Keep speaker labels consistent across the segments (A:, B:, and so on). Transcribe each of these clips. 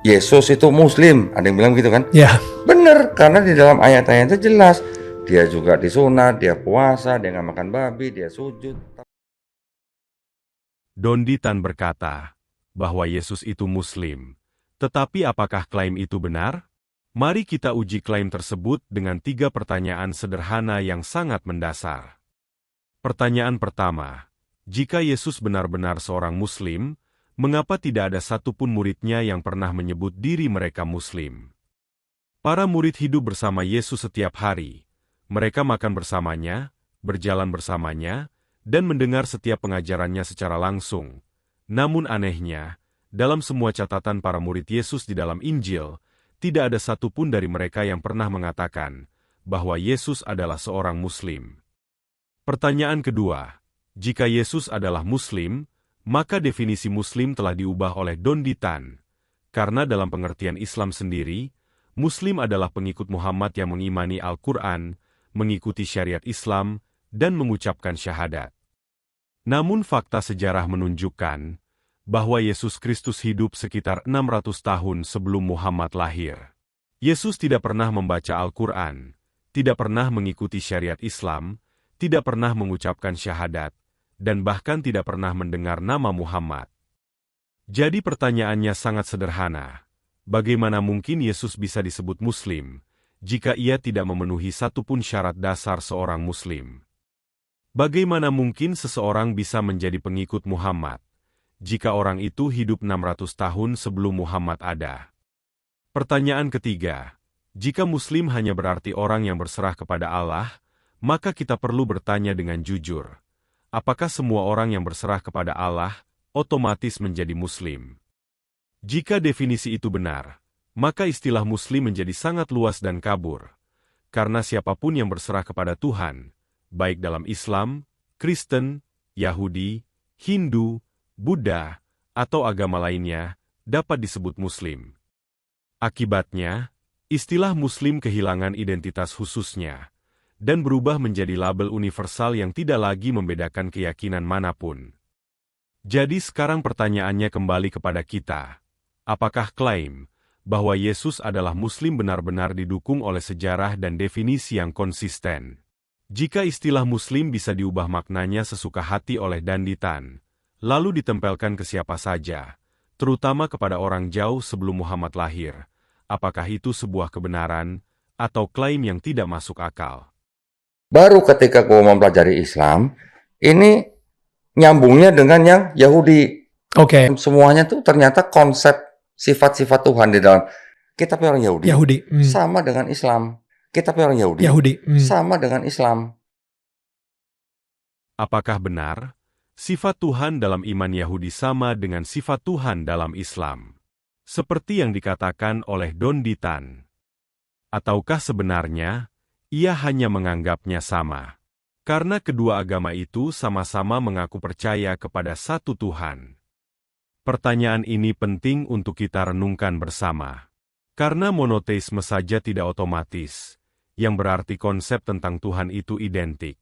A: Yesus itu Muslim, ada yang bilang gitu kan?
B: Ya.
A: Bener, karena di dalam ayat-ayat itu jelas dia juga disunat, dia puasa, dia nggak makan babi, dia sujud.
C: Don Ditan berkata bahwa Yesus itu Muslim. Tetapi apakah klaim itu benar? Mari kita uji klaim tersebut dengan 3 pertanyaan sederhana yang sangat mendasar. Pertanyaan pertama, jika Yesus benar-benar seorang Muslim, mengapa tidak ada satupun muridnya yang pernah menyebut diri mereka Muslim? Para murid hidup bersama Yesus setiap hari. Mereka makan bersamanya, berjalan bersamanya, dan mendengar setiap pengajarannya secara langsung. Namun anehnya, dalam semua catatan para murid Yesus di dalam Injil, tidak ada satupun dari mereka yang pernah mengatakan bahwa Yesus adalah seorang Muslim. Pertanyaan kedua, jika Yesus adalah Muslim, maka definisi Muslim telah diubah oleh Don Ditan. Karena dalam pengertian Islam sendiri, Muslim adalah pengikut Muhammad yang mengimani Al-Quran, mengikuti syariat Islam, dan mengucapkan syahadat. Namun fakta sejarah menunjukkan bahwa Yesus Kristus hidup sekitar 600 tahun sebelum Muhammad lahir. Yesus tidak pernah membaca Al-Quran, tidak pernah mengikuti syariat Islam, tidak pernah mengucapkan syahadat, dan bahkan tidak pernah mendengar nama Muhammad. Jadi pertanyaannya sangat sederhana. Bagaimana mungkin Yesus bisa disebut Muslim jika ia tidak memenuhi satupun syarat dasar seorang Muslim? Bagaimana mungkin seseorang bisa menjadi pengikut Muhammad jika orang itu hidup 600 tahun sebelum Muhammad ada? Pertanyaan ketiga, jika Muslim hanya berarti orang yang berserah kepada Allah, maka kita perlu bertanya dengan jujur, apakah semua orang yang berserah kepada Allah otomatis menjadi Muslim? Jika definisi itu benar, maka istilah Muslim menjadi sangat luas dan kabur, karena siapapun yang berserah kepada Tuhan, baik dalam Islam, Kristen, Yahudi, Hindu, Buddha, atau agama lainnya, dapat disebut Muslim. Akibatnya, istilah Muslim kehilangan identitas khususnya, dan berubah menjadi label universal yang tidak lagi membedakan keyakinan manapun. Jadi sekarang pertanyaannya kembali kepada kita. Apakah klaim bahwa Yesus adalah Muslim benar-benar didukung oleh sejarah dan definisi yang konsisten? Jika istilah Muslim bisa diubah maknanya sesuka hati oleh Don Ditan, lalu ditempelkan ke siapa saja, terutama kepada orang jauh sebelum Muhammad lahir, apakah itu sebuah kebenaran atau klaim yang tidak masuk akal?
A: Baru ketika gue mempelajari Islam, ini nyambungnya dengan yang Yahudi.
B: Oke.
A: Semuanya tuh ternyata konsep sifat-sifat Tuhan di dalam kitab orang Yahudi, sama dengan Islam. Kitab orang Yahudi, sama dengan Islam.
C: Apakah benar sifat Tuhan dalam iman Yahudi sama dengan sifat Tuhan dalam Islam? Seperti yang dikatakan oleh Don Ditan. Ataukah sebenarnya ia hanya menganggapnya sama? Karena kedua agama itu sama-sama mengaku percaya kepada satu Tuhan. Pertanyaan ini penting untuk kita renungkan bersama. Karena monoteisme saja tidak otomatis, yang berarti konsep tentang Tuhan itu identik.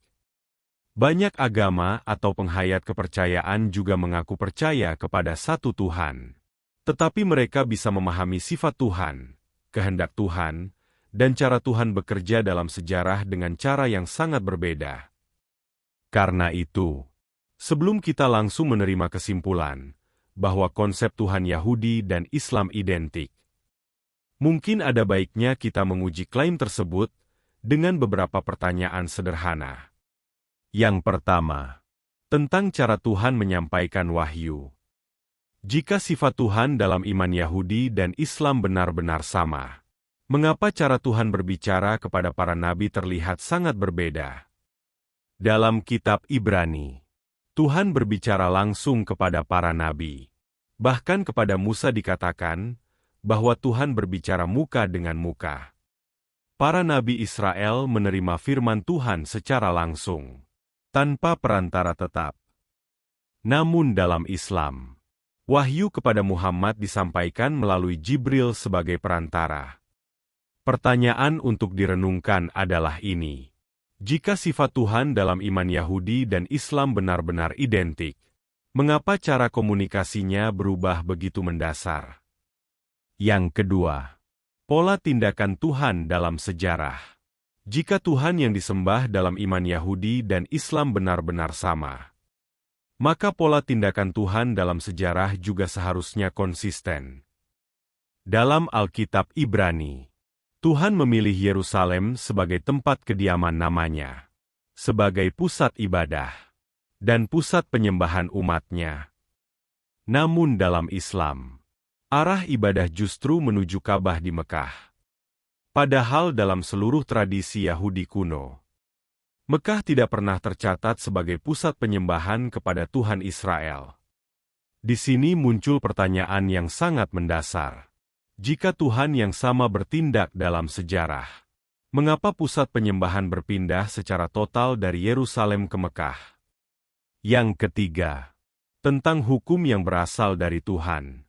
C: Banyak agama atau penghayat kepercayaan juga mengaku percaya kepada satu Tuhan. Tetapi mereka bisa memahami sifat Tuhan, kehendak Tuhan, dan cara Tuhan bekerja dalam sejarah dengan cara yang sangat berbeda. Karena itu, sebelum kita langsung menerima kesimpulan bahwa konsep Tuhan Yahudi dan Islam identik, mungkin ada baiknya kita menguji klaim tersebut dengan beberapa pertanyaan sederhana. Yang pertama, tentang cara Tuhan menyampaikan wahyu. Jika sifat Tuhan dalam iman Yahudi dan Islam benar-benar sama, mengapa cara Tuhan berbicara kepada para nabi terlihat sangat berbeda? Dalam kitab Ibrani, Tuhan berbicara langsung kepada para nabi. Bahkan kepada Musa dikatakan bahwa Tuhan berbicara muka dengan muka. Para nabi Israel menerima firman Tuhan secara langsung, tanpa perantara tetap. Namun dalam Islam, wahyu kepada Muhammad disampaikan melalui Jibril sebagai perantara. Pertanyaan untuk direnungkan adalah ini. Jika sifat Tuhan dalam iman Yahudi dan Islam benar-benar identik, mengapa cara komunikasinya berubah begitu mendasar? Yang kedua, pola tindakan Tuhan dalam sejarah. Jika Tuhan yang disembah dalam iman Yahudi dan Islam benar-benar sama, maka pola tindakan Tuhan dalam sejarah juga seharusnya konsisten. Dalam Alkitab Ibrani, Tuhan memilih Yerusalem sebagai tempat kediaman namanya, sebagai pusat ibadah, dan pusat penyembahan umatnya. Namun dalam Islam, arah ibadah justru menuju Ka'bah di Mekah. Padahal dalam seluruh tradisi Yahudi kuno, Mekah tidak pernah tercatat sebagai pusat penyembahan kepada Tuhan Israel. Di sini muncul pertanyaan yang sangat mendasar. Jika Tuhan yang sama bertindak dalam sejarah, mengapa pusat penyembahan berpindah secara total dari Yerusalem ke Mekah? Yang ketiga, tentang hukum yang berasal dari Tuhan.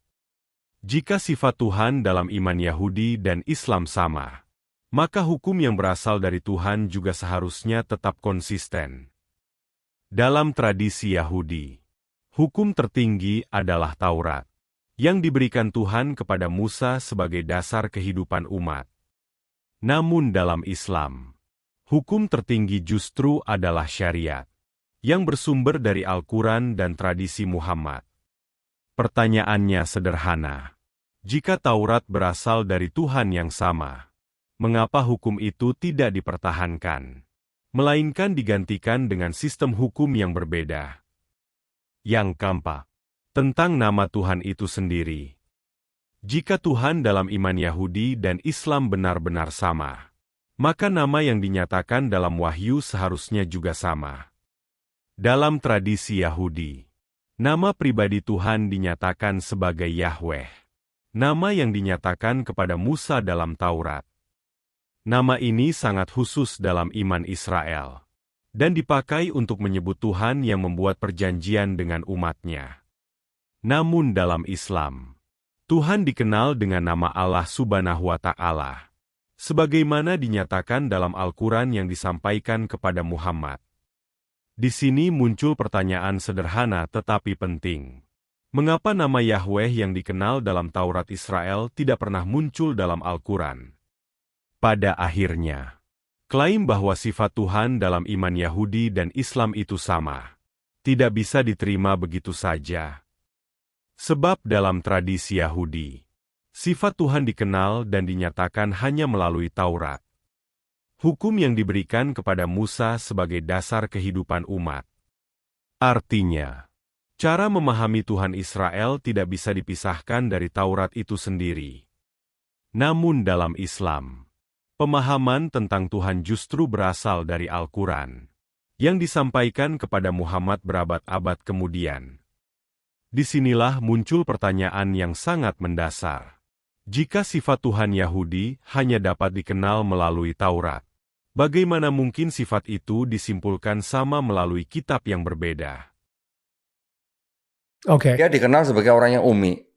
C: Jika sifat Tuhan dalam iman Yahudi dan Islam sama, maka hukum yang berasal dari Tuhan juga seharusnya tetap konsisten. Dalam tradisi Yahudi, hukum tertinggi adalah Taurat, yang diberikan Tuhan kepada Musa sebagai dasar kehidupan umat. Namun dalam Islam, hukum tertinggi justru adalah syariat, yang bersumber dari Al-Quran dan tradisi Muhammad. Pertanyaannya sederhana. Jika Taurat berasal dari Tuhan yang sama, mengapa hukum itu tidak dipertahankan, melainkan digantikan dengan sistem hukum yang berbeda? Yang keempat, tentang nama Tuhan itu sendiri. Jika Tuhan dalam iman Yahudi dan Islam benar-benar sama, maka nama yang dinyatakan dalam Wahyu seharusnya juga sama. Dalam tradisi Yahudi, nama pribadi Tuhan dinyatakan sebagai Yahweh, nama yang dinyatakan kepada Musa dalam Taurat. Nama ini sangat khusus dalam iman Israel, dan dipakai untuk menyebut Tuhan yang membuat perjanjian dengan umatnya. Namun dalam Islam, Tuhan dikenal dengan nama Allah Subhanahu wa Ta'ala, sebagaimana dinyatakan dalam Al-Quran yang disampaikan kepada Muhammad. Di sini muncul pertanyaan sederhana tetapi penting. Mengapa nama Yahweh yang dikenal dalam Taurat Israel tidak pernah muncul dalam Al-Quran? Pada akhirnya, klaim bahwa sifat Tuhan dalam iman Yahudi dan Islam itu sama, tidak bisa diterima begitu saja. Sebab dalam tradisi Yahudi, sifat Tuhan dikenal dan dinyatakan hanya melalui Taurat. Hukum yang diberikan kepada Musa sebagai dasar kehidupan umat. Artinya, cara memahami Tuhan Israel tidak bisa dipisahkan dari Taurat itu sendiri. Namun dalam Islam, pemahaman tentang Tuhan justru berasal dari Al-Quran, yang disampaikan kepada Muhammad berabad-abad kemudian. Disinilah muncul pertanyaan yang sangat mendasar. Jika sifat Tuhan Yahudi hanya dapat dikenal melalui Taurat, bagaimana mungkin sifat itu disimpulkan sama melalui kitab yang berbeda?
A: Dia dikenal sebagai orang yang umi,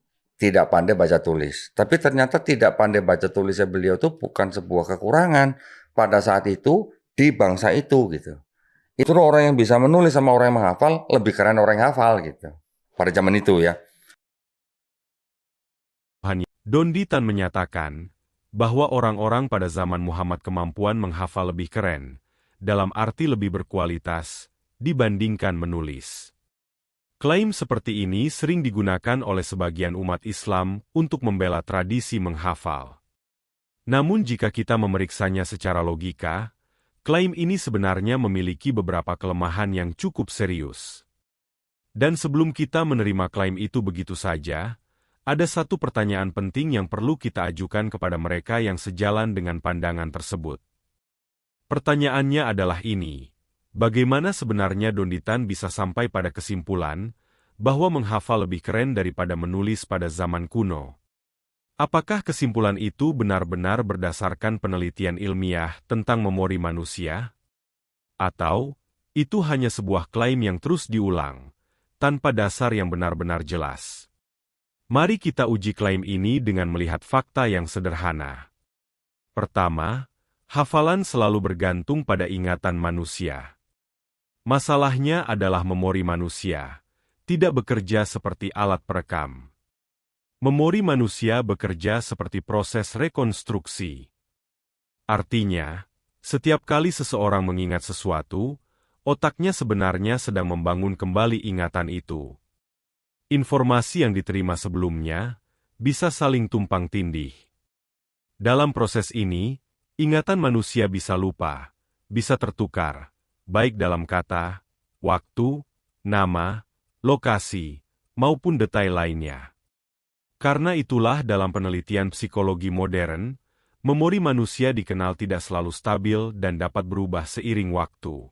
A: tidak pandai baca tulis. Tapi ternyata tidak pandai baca tulisnya beliau itu bukan sebuah kekurangan pada saat itu di bangsa itu gitu. Itu orang yang bisa menulis sama orang yang menghafal lebih keren orang yang hafal gitu. Pada zaman itu ya.
C: Don Ditan menyatakan bahwa orang-orang pada zaman Muhammad kemampuan menghafal lebih keren, dalam arti lebih berkualitas, dibandingkan menulis. Klaim seperti ini sering digunakan oleh sebagian umat Islam untuk membela tradisi menghafal. Namun jika kita memeriksanya secara logika, klaim ini sebenarnya memiliki beberapa kelemahan yang cukup serius. Dan sebelum kita menerima klaim itu begitu saja, ada satu pertanyaan penting yang perlu kita ajukan kepada mereka yang sejalan dengan pandangan tersebut. Pertanyaannya adalah ini, bagaimana sebenarnya Don Ditan bisa sampai pada kesimpulan bahwa menghafal lebih keren daripada menulis pada zaman kuno? Apakah kesimpulan itu benar-benar berdasarkan penelitian ilmiah tentang memori manusia? Atau, itu hanya sebuah klaim yang terus diulang, tanpa dasar yang benar-benar jelas? Mari kita uji klaim ini dengan melihat fakta yang sederhana. Pertama, hafalan selalu bergantung pada ingatan manusia. Masalahnya adalah memori manusia tidak bekerja seperti alat perekam. Memori manusia bekerja seperti proses rekonstruksi. Artinya, setiap kali seseorang mengingat sesuatu, otaknya sebenarnya sedang membangun kembali ingatan itu. Informasi yang diterima sebelumnya bisa saling tumpang tindih. Dalam proses ini, ingatan manusia bisa lupa, bisa tertukar, baik dalam kata, waktu, nama, lokasi, maupun detail lainnya. Karena itulah dalam penelitian psikologi modern, memori manusia dikenal tidak selalu stabil dan dapat berubah seiring waktu.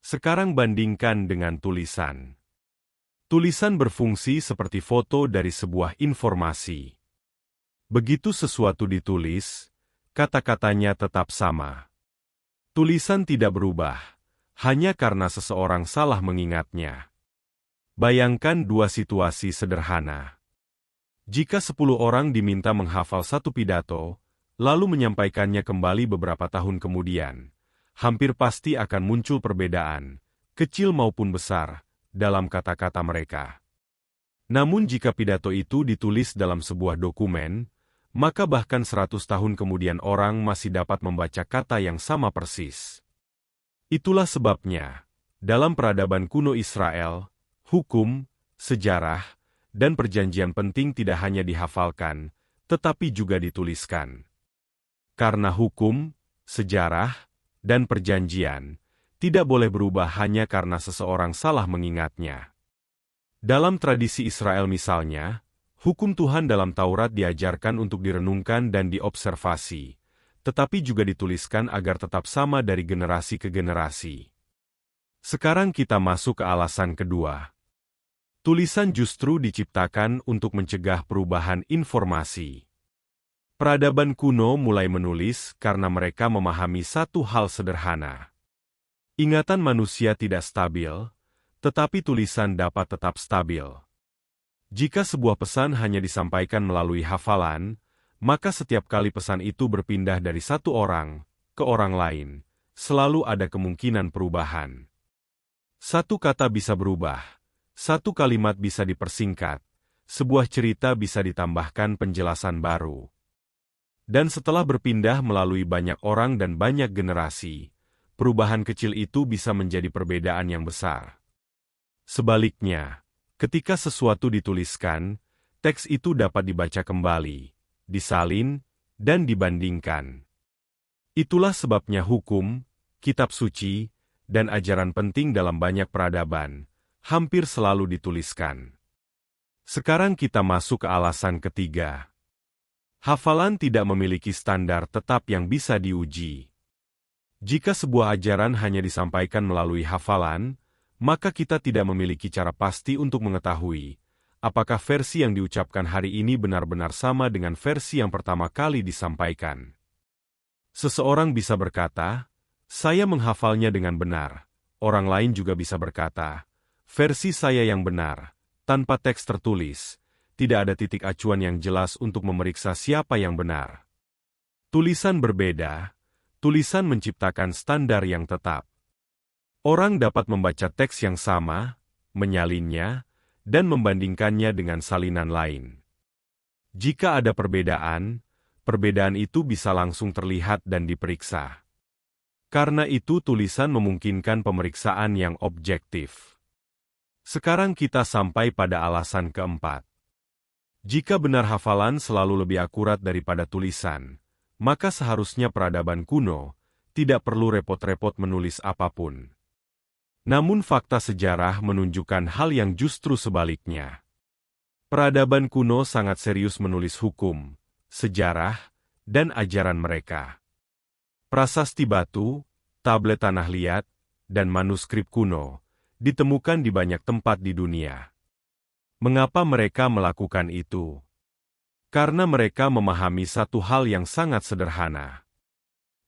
C: Sekarang bandingkan dengan tulisan. Tulisan berfungsi seperti foto dari sebuah informasi. Begitu sesuatu ditulis, kata-katanya tetap sama. Tulisan tidak berubah, hanya karena seseorang salah mengingatnya. Bayangkan dua situasi sederhana. Jika 10 orang diminta menghafal satu pidato, lalu menyampaikannya kembali beberapa tahun kemudian, hampir pasti akan muncul perbedaan, kecil maupun besar, dalam kata-kata mereka. Namun jika pidato itu ditulis dalam sebuah dokumen, maka bahkan 100 tahun kemudian orang masih dapat membaca kata yang sama persis. Itulah sebabnya, dalam peradaban kuno Israel, hukum, sejarah, dan perjanjian penting tidak hanya dihafalkan, tetapi juga dituliskan. Karena hukum, sejarah, dan perjanjian tidak boleh berubah hanya karena seseorang salah mengingatnya. Dalam tradisi Israel misalnya, hukum Tuhan dalam Taurat diajarkan untuk direnungkan dan diobservasi, tetapi juga dituliskan agar tetap sama dari generasi ke generasi. Sekarang kita masuk ke alasan kedua. Tulisan justru diciptakan untuk mencegah perubahan informasi. Peradaban kuno mulai menulis karena mereka memahami satu hal sederhana. Ingatan manusia tidak stabil, tetapi tulisan dapat tetap stabil. Jika sebuah pesan hanya disampaikan melalui hafalan, maka setiap kali pesan itu berpindah dari satu orang ke orang lain, selalu ada kemungkinan perubahan. Satu kata bisa berubah. Satu kalimat bisa dipersingkat, sebuah cerita bisa ditambahkan penjelasan baru. Dan setelah berpindah melalui banyak orang dan banyak generasi, perubahan kecil itu bisa menjadi perbedaan yang besar. Sebaliknya, ketika sesuatu dituliskan, teks itu dapat dibaca kembali, disalin, dan dibandingkan. Itulah sebabnya hukum, kitab suci, dan ajaran penting dalam banyak peradaban hampir selalu dituliskan. Sekarang kita masuk ke alasan ketiga. Hafalan tidak memiliki standar tetap yang bisa diuji. Jika sebuah ajaran hanya disampaikan melalui hafalan, maka kita tidak memiliki cara pasti untuk mengetahui apakah versi yang diucapkan hari ini benar-benar sama dengan versi yang pertama kali disampaikan. Seseorang bisa berkata, "Saya menghafalnya dengan benar." Orang lain juga bisa berkata, "Versi saya yang benar, tanpa teks tertulis, tidak ada titik acuan yang jelas untuk memeriksa siapa yang benar." Tulisan berbeda, tulisan menciptakan standar yang tetap. Orang dapat membaca teks yang sama, menyalinnya, dan membandingkannya dengan salinan lain. Jika ada perbedaan, perbedaan itu bisa langsung terlihat dan diperiksa. Karena itu tulisan memungkinkan pemeriksaan yang objektif. Sekarang kita sampai pada alasan keempat. Jika benar hafalan selalu lebih akurat daripada tulisan, maka seharusnya peradaban kuno tidak perlu repot-repot menulis apapun. Namun fakta sejarah menunjukkan hal yang justru sebaliknya. Peradaban kuno sangat serius menulis hukum, sejarah, dan ajaran mereka. Prasasti batu, tablet tanah liat, dan manuskrip kuno ditemukan di banyak tempat di dunia. Mengapa mereka melakukan itu? Karena mereka memahami satu hal yang sangat sederhana.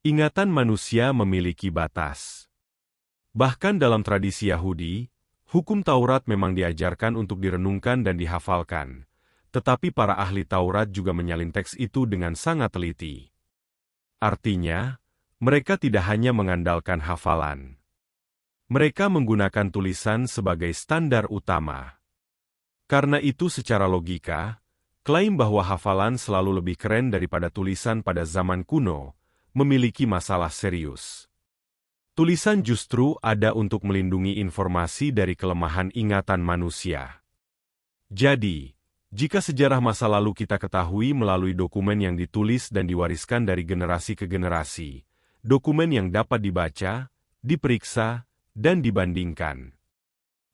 C: Ingatan manusia memiliki batas. Bahkan dalam tradisi Yahudi, hukum Taurat memang diajarkan untuk direnungkan dan dihafalkan, tetapi para ahli Taurat juga menyalin teks itu dengan sangat teliti. Artinya, mereka tidak hanya mengandalkan hafalan. Mereka menggunakan tulisan sebagai standar utama. Karena itu secara logika, Klaim bahwa hafalan selalu lebih keren daripada tulisan pada zaman kuno memiliki masalah serius. Tulisan justru ada untuk melindungi informasi dari kelemahan ingatan manusia. Jadi, jika sejarah masa lalu kita ketahui melalui dokumen yang ditulis dan diwariskan dari generasi ke generasi, dokumen yang dapat dibaca, diperiksa, dan dibandingkan.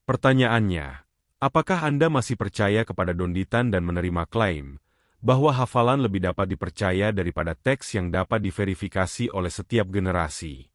C: Pertanyaannya, apakah Anda masih percaya kepada Donditan dan menerima klaim bahwa hafalan lebih dapat dipercaya daripada teks yang dapat diverifikasi oleh setiap generasi?